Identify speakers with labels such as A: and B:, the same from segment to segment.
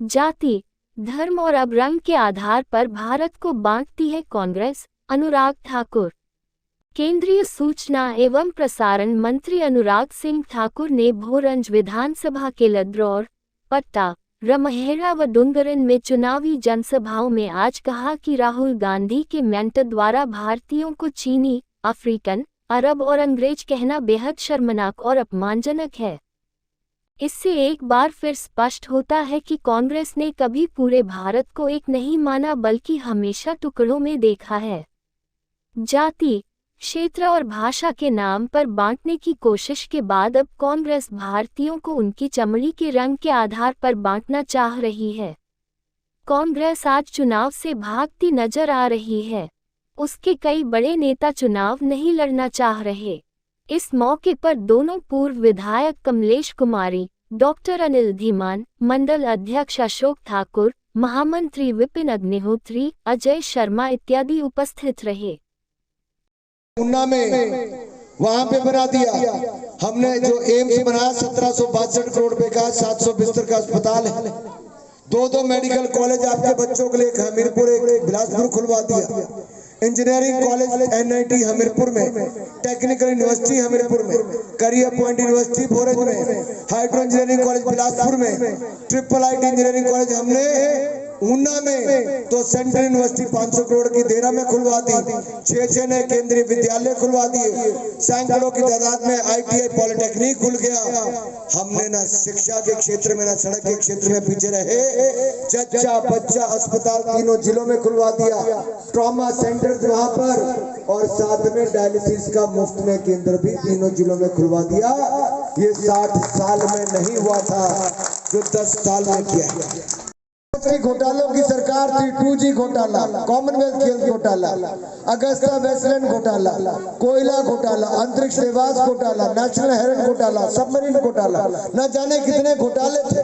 A: जाति, धर्म और अब रंग के आधार पर भारत को बांटती है कांग्रेस। अनुराग ठाकुर। केंद्रीय सूचना एवं प्रसारण मंत्री अनुराग सिंह ठाकुर ने भोरंज विधानसभा के लद्रौर, पट्टा, रमहेड़ा व डुंगरन में चुनावी जनसभाओं में आज कहा कि राहुल गांधी के मेंटर द्वारा भारतीयों को चीनी, अफ्रीकन, अरब और अंग्रेज कहना बेहद शर्मनाक और अपमानजनक है। इससे एक बार फिर स्पष्ट होता है कि कांग्रेस ने कभी पूरे भारत को एक नहीं माना बल्कि हमेशा टुकड़ों में देखा है। जाति, क्षेत्र और भाषा के नाम पर बांटने की कोशिश के बाद अब कांग्रेस भारतीयों को उनकी चमड़ी के रंग के आधार पर बांटना चाह रही है। कांग्रेस आज चुनाव से भागती नजर आ रही है। उसके कई बड़े नेता चुनाव नहीं लड़ना चाह रहे। इस मौके पर दोनों पूर्व विधायक कमलेश कुमारी, डॉक्टर अनिल धीमान, मंडल अध्यक्ष अशोक ठाकुर, महामंत्री विपिन अग्निहोत्री, अजय शर्मा इत्यादि उपस्थित रहे।
B: ऊना में वहां पे बना दिया हमने जो एम्स बनाया 1762 करोड़ रुपए का, 700 बिस्तर का अस्पताल है, दो मेडिकल कॉलेज आपके बच्चों के लिए, एक हमीरपुर एक बिलासपुर खुलवा दिया, इंजीनियरिंग कॉलेज NIT हमीरपुर में, टेक्निकल यूनिवर्सिटी हमीरपुर में, करियर पॉइंट यूनिवर्सिटी भोरंज में, हाइड्रो इंजीनियरिंग कॉलेज बिलासपुर में, IIIT इंजीनियरिंग कॉलेज हमने ऊना में, तो सेंट्रल यूनिवर्सिटी 500 करोड़ की देरा में खुलवा दी, 6 नए केंद्रीय विद्यालय खुलवा दिए, सैकड़ों की तादाद में ITI पॉलिटेक्निक खुल गया। हमने ना शिक्षा के क्षेत्र में ना सड़क के क्षेत्र में पीछे रहे, जच्चा बच्चा अस्पताल तीनों जिलों में खुलवा दिया, ट्रॉमा सेंटर वहां पर, और साथ में डायलिसिस का मुफ्त में केंद्र भी तीनों जिलों में खुलवा दिया। ये 60 साल में नहीं हुआ था जो 10 साल में किया। घोटालों की सरकार थी, 2G घोटाला, कॉमनवेल्थ खेल घोटाला, अगस्ता वेस्टलैंड घोटाला, कोयला घोटाला, अंतरिक्ष निवास घोटाला, नेशनल हेरन घोटाला, सबमरीन घोटाला, न जाने कितने घोटाले थे।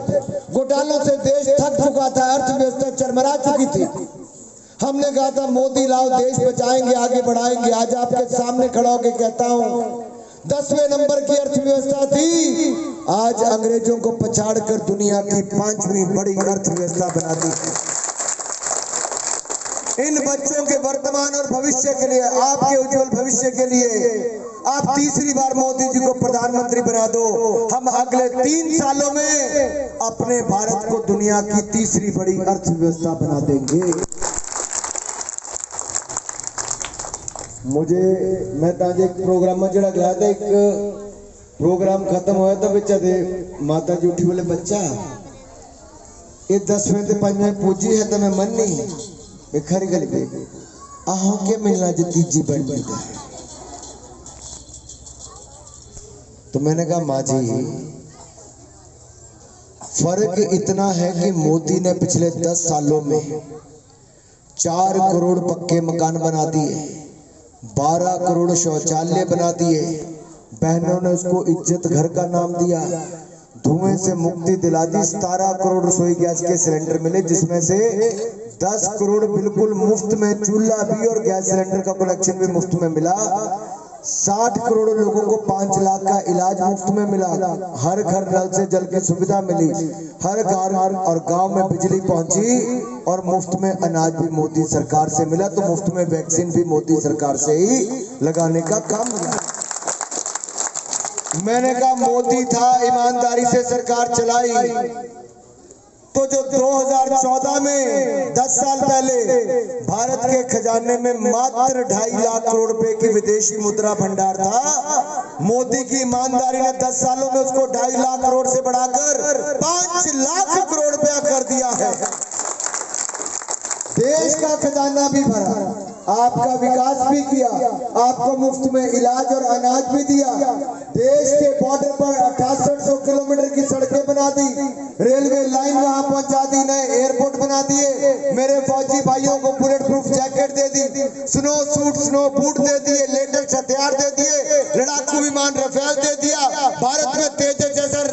B: घोटालों से देश थक चुका था, अर्थव्यवस्था चरमरा चुकी थी। हमने कहा था मोदी लाओ देश बचाएंगे, आगे बढ़ाएंगे। आज आपके सामने खड़ा होकर कहता हूँ 10वें नंबर की अर्थव्यवस्था थी, आज अंग्रेजों को पछाड़कर दुनिया की 5वीं बड़ी अर्थव्यवस्था बना दी। इन बच्चों के वर्तमान और भविष्य के लिए, आपके उज्जवल भविष्य के लिए आप तीसरी बार मोदी जी को प्रधानमंत्री बना दो। हम अगले 3 सालों में अपने भारत को दुनिया की तीसरी बड़ी अर्थव्यवस्था बना देंगे। मैं ताजे एक प्रोग्राम में जड़ा गया था, एक प्रोग्राम खत्म होया तो बच्चा दे माता जी उठी बोले बच्चा ये 10वें ते 5वें पूजी है तो मैं मन नहीं खरी गली पे आहो के मिलना जो तीजी बढ़ गया। तो मैंने कहा माँ जी फर्क इतना है कि मोदी ने पिछले 10 सालों में 4 करोड़ पक्के मकान बना दिए, 12 करोड़ शौचालय बना दिए, बहनों ने उसको इज्जत घर का नाम दिया, धुएं से मुक्ति दिला दी, 17 करोड़ रसोई गैस के सिलेंडर मिले, जिसमें से 10 करोड़ बिल्कुल मुफ्त में चूल्हा भी और गैस सिलेंडर का कनेक्शन भी मुफ्त में मिला, 60 करोड़ लोगों को 5 लाख का इलाज मुफ्त में मिला, हर घर नल से जल की सुविधा मिली, हर घर और गांव में बिजली पहुंची, और मुफ्त में अनाज भी मोदी सरकार से मिला, तो मुफ्त में वैक्सीन भी मोदी सरकार से ही लगाने का काम किया। मैंने कहा मोदी था, ईमानदारी से सरकार चलाई, तो जो 2014 में 10 साल पहले भारत के खजाने में मात्र 2.5 लाख करोड़ रुपए की विदेशी मुद्रा भंडार था, मोदी की ईमानदारी ने 10 सालों में उसको 2.5 लाख करोड़ से बढ़ाकर 5 लाख करोड़ रुपया कर दिया है। देश का खजाना भी भरा, आपका विकास भी किया, आपको मुफ्त में इलाज और अनाज भी दिया, देश के बॉर्डर पर 6800 किलोमीटर की सड़कें बना दी, रेलवे लाइन वहां पहुंचा दी, नए एयरपोर्ट बना दिए, मेरे फौजी भाइयों को बुलेट प्रूफ जैकेट दे दी, स्नो सूट स्नो बूट दे दिए, लेटेस्ट हथियार दे दिए, लड़ाकू विमान रफेल दे दिया, भारत में तेजस जैसा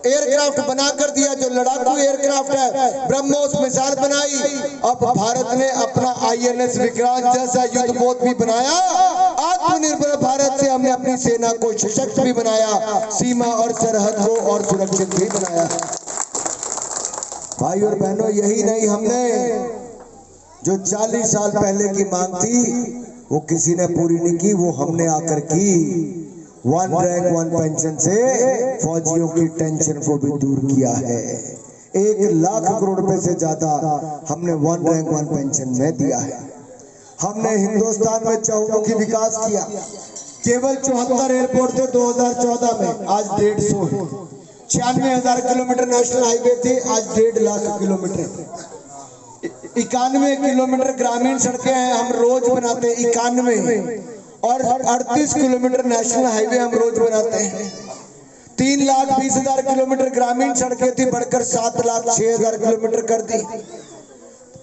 B: एयरक्राफ्ट बना कर दिया जो लड़ाकू एयरक्राफ्ट है, ब्रह्मोस मिसाइल बनाई। अब भारत ने अपना INS विक्रांत जैसा युद्धपोत भी बनाया। आत्मनिर्भर भारत से हमने अपनी सेना को सशक्त भी बनाया, सीमा और सरहद को और सुरक्षित भी बनाया। भाई और बहनों, यही नहीं, हमने जो 40 साल पहले की मांग थी वो किसी ने पूरी नहीं की, वो हमने आकर की। 1 रैंक 1 पेंशन से फौजियों की टेंशन को भी दूर किया है। 1 लाख करोड़ रुपए से ज्यादा हमने 1 रैंक 1 पेंशन में दिया है। हमने हिंदुस्तान में चहुमुखी विकास किया। केवल 74 एयरपोर्ट थे 2014 में, आज 150 है। 96,000 किलोमीटर नेशनल हाईवे थे, आज 1.5 लाख किलोमीटर। 91 किलोमीटर ग्रामीण सड़कें हैं, हम रोज बनाते हैं 91, और 38 किलोमीटर नेशनल हाईवे हम रोज बनाते हैं। 3,20,000 किलोमीटर ग्रामीण सड़कें थी, बढ़कर 7,06,000 किलोमीटर कर दी।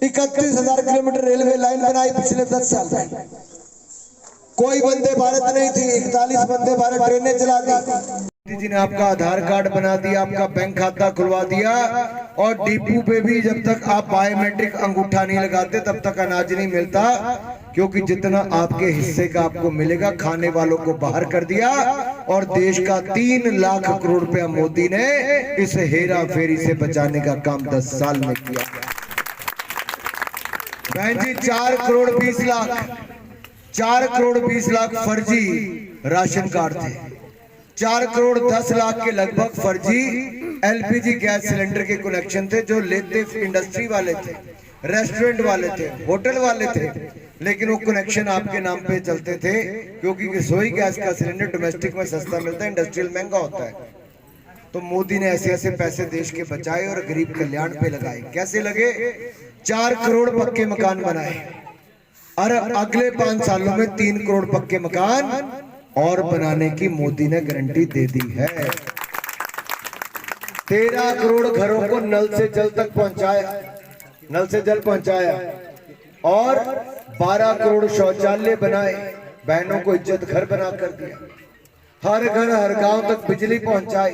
B: 31,000 किलोमीटर रेलवे लाइन बनाई पिछले 10 साल में। कोई वंदे भारत नहीं थी, 41 वंदे भारत ट्रेनें चला दी। मोदी जी ने आपका आधार कार्ड बना दिया, आपका बैंक खाता खुलवा दिया, और डिपू पे भी जब तक आप बायोमेट्रिक अंगूठा नहीं लगाते तब तक अनाज नहीं मिलता, क्योंकि जितना आपके हिस्से का आपको मिलेगा खाने वालों को बाहर कर दिया। और देश का 3 लाख करोड़ रुपया मोदी ने इस हेरा फेरी से बचाने का काम 10 साल में किया। बहन जी, 4 करोड़ 20 लाख 4 करोड़ 20 लाख फर्जी राशन कार्ड थे। 4 करोड़ 10 लाख के लगभग फर्जी एलपीजी गैस सिलेंडर के कनेक्शन थे, जो लेते इंडस्ट्री वाले थे, रेस्टोरेंट वाले थे, होटल वाले थे, लेकिन वो कनेक्शन आपके नाम पे चलते थे, क्योंकि रसोई गैस का सिलेंडर डोमेस्टिक में सस्ता मिलता है, इंडस्ट्रियल महंगा होता है। तो मोदी ने ऐसे ऐसे पैसे देश के बचाए और गरीब कल्याण पे लगाए। कैसे लगे? 4 करोड़ पक्के मकान बनाए, और अगले 5 सालों में 3 करोड़ पक्के मकान और बनाने की मोदी ने गारंटी दे दी है। 13 करोड़ घरों को नल से जल तक पहुंचाया, नल से जल पहुंचाया, और 12 करोड़ शौचालय बनाए, बहनों को इज्जत घर बना कर दिया। हर घर हर गांव तक बिजली पहुंचाई,